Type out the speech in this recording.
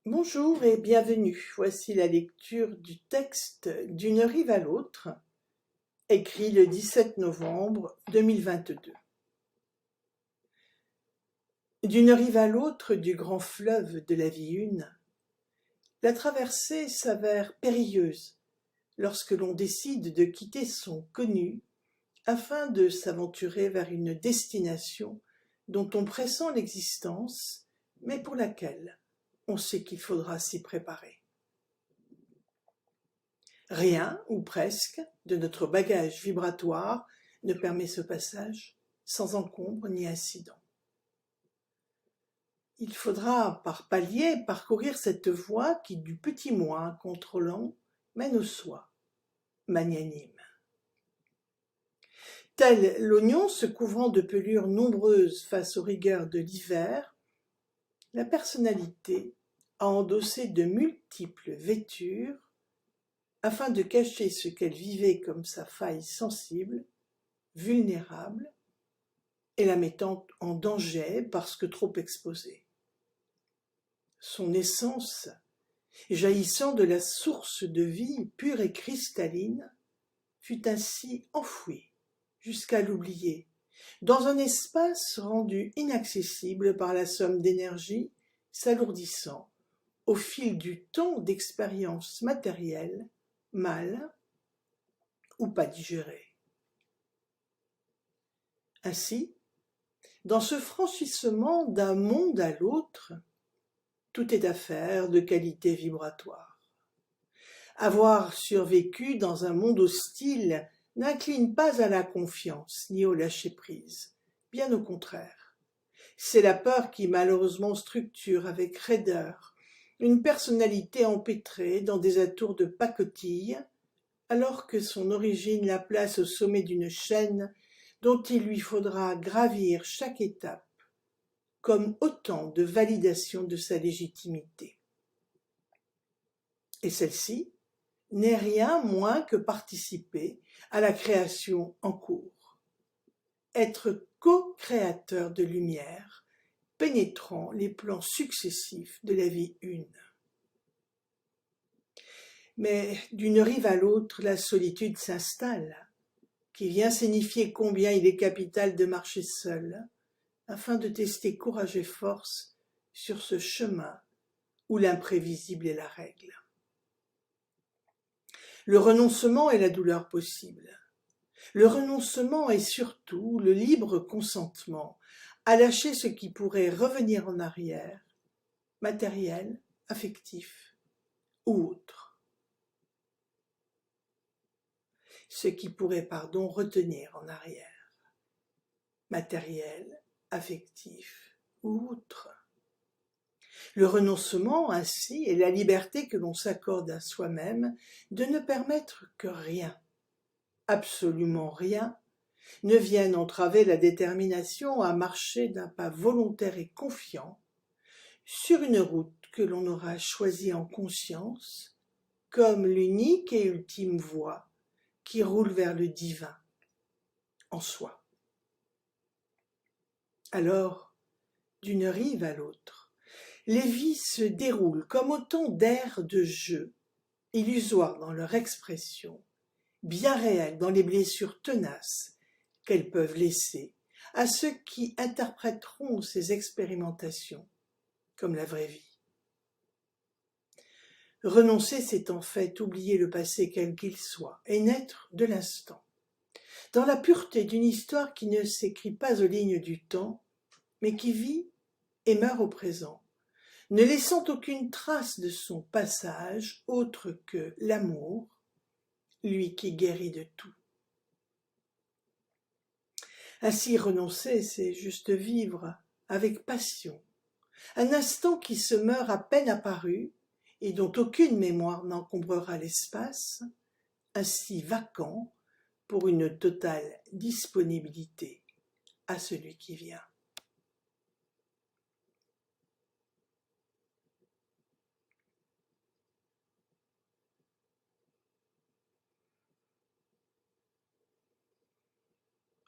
Bonjour et bienvenue. Voici la lecture du texte D'une rive à l'autre, écrit le 17 novembre 2022. D'une rive à l'autre du grand fleuve de la vie une, la traversée s'avère périlleuse lorsque l'on décide de quitter son connu afin de s'aventurer vers une destination dont on pressent l'existence, mais pour laquelle on sait qu'il faudra s'y préparer. Rien, ou presque, de notre bagage vibratoire ne permet ce passage sans encombre ni incident. Il faudra, par paliers, parcourir cette voie qui, du petit moi contrôlant, mène au soi, magnanime. Tel l'oignon se couvrant de pelures nombreuses face aux rigueurs de l'hiver, la personnalité a endossé de multiples vêtures afin de cacher ce qu'elle vivait comme sa faille sensible, vulnérable, et la mettant en danger parce que trop exposée. Son essence, jaillissant de la source de vie pure et cristalline, fut ainsi enfouie jusqu'à l'oublier, dans un espace rendu inaccessible par la somme d'énergie s'alourdissant au fil du temps d'expériences matérielles mal ou pas digérées. Ainsi, dans ce franchissement d'un monde à l'autre, tout est affaire de qualité vibratoire. Avoir survécu dans un monde hostile n'incline pas à la confiance ni au lâcher-prise, bien au contraire. C'est la peur qui malheureusement structure avec raideur une personnalité empêtrée dans des atours de pacotille, alors que son origine la place au sommet d'une chaîne dont il lui faudra gravir chaque étape, comme autant de validation de sa légitimité. Et celle-ci n'est rien moins que participer à la création en cours, être co-créateur de lumière, pénétrant les plans successifs de la vie une. Mais d'une rive à l'autre, la solitude s'installe, qui vient signifier combien il est capital de marcher seul, afin de tester courage et force sur ce chemin où l'imprévisible est la règle. Le renoncement est la douleur possible. Le renoncement est surtout le libre consentement à lâcher ce qui pourrait revenir en arrière, matériel, affectif ou autre. Ce qui pourrait, retenir en arrière, matériel, affectif ou autre. Le renoncement, ainsi, est la liberté que l'on s'accorde à soi-même de ne permettre que rien, absolument rien, ne vienne entraver la détermination à marcher d'un pas volontaire et confiant sur une route que l'on aura choisie en conscience comme l'unique et ultime voie qui roule vers le divin en soi. Alors, d'une rive à l'autre, les vies se déroulent comme autant d'aires de jeu, illusoires dans leur expression, bien réelles dans les blessures tenaces qu'elles peuvent laisser à ceux qui interpréteront ces expérimentations comme la vraie vie. Renoncer, c'est en fait oublier le passé quel qu'il soit et naître de l'instant, dans la pureté d'une histoire qui ne s'écrit pas aux lignes du temps, mais qui vit et meurt au présent, ne laissant aucune trace de son passage autre que l'amour, lui qui guérit de tout. Ainsi renoncer, c'est juste vivre avec passion, un instant qui se meurt à peine apparu et dont aucune mémoire n'encombrera l'espace, ainsi vacant pour une totale disponibilité à celui qui vient.